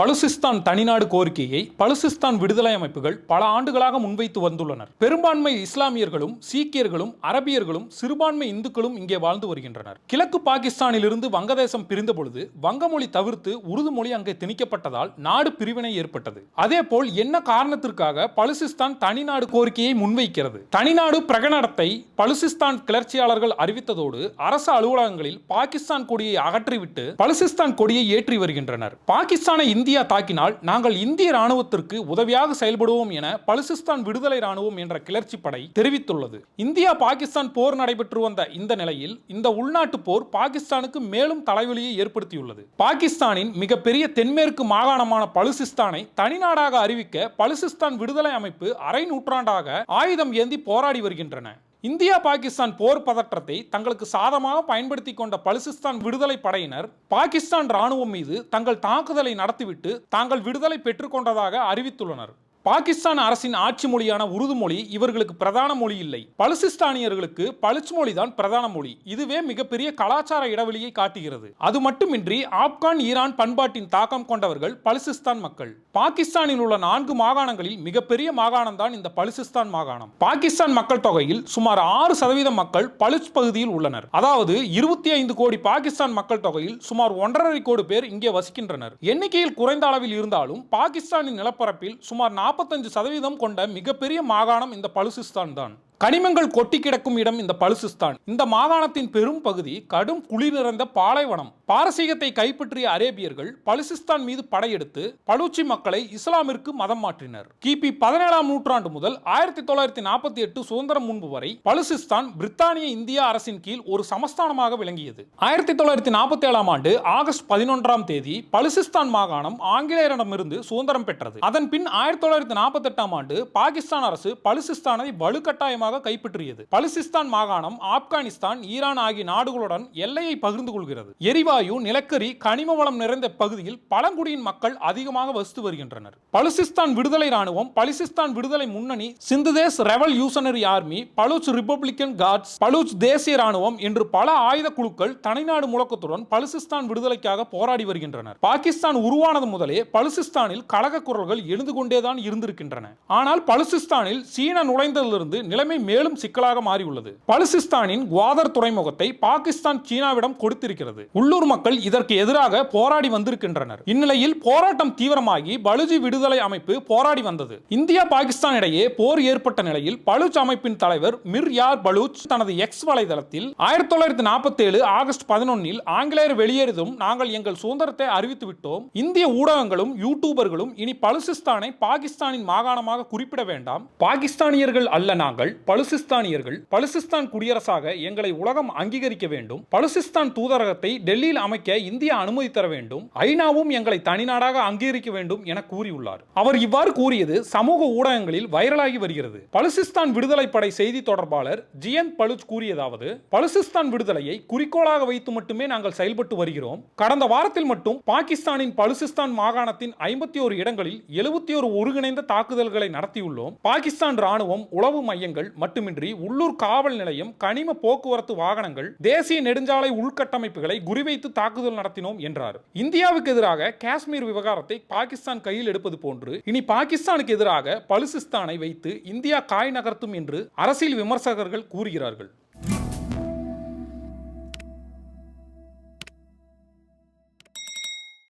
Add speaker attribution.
Speaker 1: பலுசிஸ்தான் தனிநாடு கோரிக்கையை பலுசிஸ்தான் விடுதலை அமைப்புகள் பல ஆண்டுகளாக முன்வைத்து வந்துள்ளனர். பெரும்பான்மை இஸ்லாமியர்களும் சீக்கியர்களும் அரபியர்களும் சிறுபான்மை இந்துக்களும் இங்கே வாழ்ந்து வருகின்றனர். கிழக்கு பாகிஸ்தானிலிருந்து வங்கதேசம் பிரிந்த பொழுது வங்க மொழி தவிர்த்து உருது மொழி அங்கே திணிக்கப்பட்டதால் நாடு பிரிவினை ஏற்பட்டது. அதேபோல் என்ன காரணத்திற்காக பலுசிஸ்தான் தனிநாடு கோரிக்கையை முன்வைக்கிறது? தனிநாடு பிரகடனத்தை பலுசிஸ்தான் கிளர்ச்சியாளர்கள் அறிவித்ததோடு அரசு அலுவலகங்களில் பாகிஸ்தான் கொடியை அகற்றிவிட்டு பலுசிஸ்தான் கொடியை ஏற்றி வருகின்றனர். பாகிஸ்தானை இந்தியா தாக்கினால் நாங்கள் இந்திய ராணுவத்திற்கு உதவியாக செயல்படுவோம் என பலுசிஸ்தான் விடுதலை ராணுவம் என்ற கிளர்ச்சி படை தெரிவித்துள்ளது. இந்தியா பாகிஸ்தான் போர் நடைபெற்று வந்த இந்த நிலையில் இந்த உள்நாட்டு போர் பாகிஸ்தானுக்கு மேலும் தலைவலியை ஏற்படுத்தியுள்ளது. பாகிஸ்தானின் மிகப்பெரிய தென்மேற்கு மாகாணமான பலுசிஸ்தானை தனிநாடாக அறிவிக்க பலுசிஸ்தான் விடுதலை அமைப்பு அரை நூற்றாண்டாக ஆயுதம் ஏந்தி போராடி வருகின்றன. இந்தியா பாகிஸ்தான் போர் பதற்றத்தை தங்களுக்கு சாதமாக பயன்படுத்தி கொண்ட பலுசிஸ்தான் விடுதலை படையினர் பாகிஸ்தான் ராணுவம் மீது தங்கள் தாக்குதலை நடத்திவிட்டு தாங்கள் விடுதலை பெற்றுக்கொண்டதாக அறிவித்துள்ளனர். பாகிஸ்தான் அரசின் ஆட்சி மொழியான உருது மொழி இவர்களுக்கு பிரதான மொழி இல்லை. பலுசிஸ்தானியர்களுக்கு பலுச் மொழி தான் பிரதான மொழி. இதுவே மிகப்பெரிய கலாச்சார இடைவெளியை காட்டுகிறது. அது மட்டுமின்றி ஆப்கான் ஈரான் பண்பாட்டின் தாக்கம் கொண்டவர்கள் பலுசிஸ்தான் மக்கள். பாகிஸ்தானில் உள்ள 4 மாகாணங்களில் மிகப்பெரிய மாகாணம் தான் இந்த பலுசிஸ்தான் மாகாணம். பாகிஸ்தான் மக்கள் தொகையில் சுமார் 6% மக்கள் பலுச் பகுதியில் உள்ளனர். அதாவது 25 கோடி பாகிஸ்தான் மக்கள் தொகையில் சுமார் 1.5 கோடி பேர் இங்கே வசிக்கின்றனர். எண்ணிக்கையில் குறைந்த அளவில் இருந்தாலும் பாகிஸ்தானின் நிலப்பரப்பில் சுமார் 45% கொண்ட மிகப்பெரிய மாகாணம் இந்த பலுசிஸ்தான் தான். கனிமங்கள் கொட்டி கிடக்கும் இடம் இந்த பலுசிஸ்தான். இந்த மாகாணத்தின் பெரும் பகுதி கடும் குளிர் நிறைந்த பாலைவனம். பாரசீகத்தை கைப்பற்றிய அரேபியர்கள் பலுசிஸ்தான் மீது படையெடுத்து பலூச்சி மக்களை இஸ்லாமிற்கு மதம் மாற்றினர். கிபி 17ஆம் நூற்றாண்டு முதல் 1948 சுதந்திரம் முன்பு வரை பலுசிஸ்தான் பிரித்தானிய இந்திய அரசின் கீழ் ஒரு சமஸ்தானமாக விளங்கியது. 1947ஆம் ஆண்டு ஆகஸ்ட் 11ஆம் தேதி பலுசிஸ்தான் மாகாணம் ஆங்கிலேயரிடமிருந்து சுதந்திரம் பெற்றது. அதன் பின் 1948ஆம் ஆண்டு பாகிஸ்தான் அரசு பலுசிஸ்தானை வலுக்கட்டாயமாக கைப்பற்றியது. பலுசிஸ்தான் மாகாணம் ஆப்கானிஸ்தான், ஈரான் ஆகிய நாடுகளுடன் எல்லையை பகிர்ந்து கொள்கிறது. எரிவாயு, நிலக்கரி, கனிம வளம் நிறைந்த பகுதியில் பழங்குடியின் மக்கள் அதிகமாக வசித்து வருகின்றனர். பலுசிஸ்தான் விடுதலை ராணுவம், பலுசிஸ்தான் விடுதலை முன்னணி, Sindhudesh revolutionary army, Baloch republican guards, Baloch தேசிய ராணுவம் என்று பல ஆயுத குழுக்கள் தனிநாடு முழக்கத்துடன் பலுசிஸ்தான் விடுதலைக்காக போராடி வருகின்றனர். பாகிஸ்தான் உருவானது முதலே பலுசிஸ்தானில் கலக குரல்கள் எழுந்து கொண்டேதான் இருந்திருக்கின்றன. ஆனால் பலுசிஸ்தானில் சீனா நுழைந்ததிலிருந்து நிலைமை மேலும் சிக்கலாக மாறியுள்ளது. பலுசிஸ்தானின் குவாதர் துறைமுகத்தை பாகிஸ்தான் சீனாவிடம் கொடுத்திருக்கிறது. உள்ளூர் மக்கள் இதற்கு எதிராக போராடி வந்திருக்கின்றனர். இந்நிலையில் போராட்டம் தீவிரமாகி பலுஜி விடுதலை அமைப்பு போராடி வந்தது. இந்தியா பாகிஸ்தான் இடையே போர் ஏற்பட்ட நிலையில் பலுச் அமைப்பின் தலைவர் மிர் யார் பலூச் தனது எக்ஸ் வலைதளத்தில் 1947 ஆகஸ்ட் 11இல் ஆங்கிலேயர் வெளியேறியதும் நாங்கள் எங்கள் சுதந்திரத்தை அறிவித்து விட்டோம். இந்திய ஊடகங்களும் யூடியூபர்களும் இனி பலுசிஸ்தானை பாகிஸ்தானின் மாகாணமாக குறிப்பிட வேண்டாம். பாகிஸ்தானியர்கள் அல்ல நாங்கள் பலுசிஸ்தானியர்கள். பலுசிஸ்தான் குடியரசாக எங்களை உலகம் அங்கீகரிக்க வேண்டும். பலுசிஸ்தான் தூதரகத்தை டெல்லியில் அமைக்க இந்தியா அனுமதி தர வேண்டும். ஐநாவும் எங்களை தனிநாடாக அங்கீகரிக்க வேண்டும் என கூறியுள்ளார். அவர் இவ்வாறு கூறியது சமூக ஊடகங்களில் வைரலாகி வருகிறது. பலுசிஸ்தான் விடுதலை படை செய்தி தொடர்பாளர் ஜியன் பலுச் கூறியதாவது: பலுசிஸ்தான் விடுதலையை குறிக்கோளாக வைத்து மட்டுமே நாங்கள் செயல்பட்டு வருகிறோம். கடந்த வாரத்தில் மட்டும் பாகிஸ்தானின் பலுசிஸ்தான் மாகாணத்தின் 51 இடங்களில் 71 ஒருங்கிணைந்த தாக்குதல்களை நடத்தியுள்ளோம். பாகிஸ்தான் ராணுவம், உளவு மையங்கள் மட்டுமின்றி உள்ளூர் காவல் நிலையம், கனிம போக்குவரத்து வாகனங்கள், தேசிய நெடுஞ்சாலை உள்கட்டமைப்புகளை குறிவைத்து தாக்குதல் நடத்தினோம் என்றார். இந்தியாவுக்கு எதிராக காஷ்மீர் விவகாரத்தை பாகிஸ்தான் கையில் எடுப்பது போன்று இனி பாகிஸ்தானுக்கு எதிராக பலுசிஸ்தானை வைத்து இந்தியா காய் நகர்த்தும் என்று அரசியல் விமர்சகர்கள் கூறுகிறார்கள்.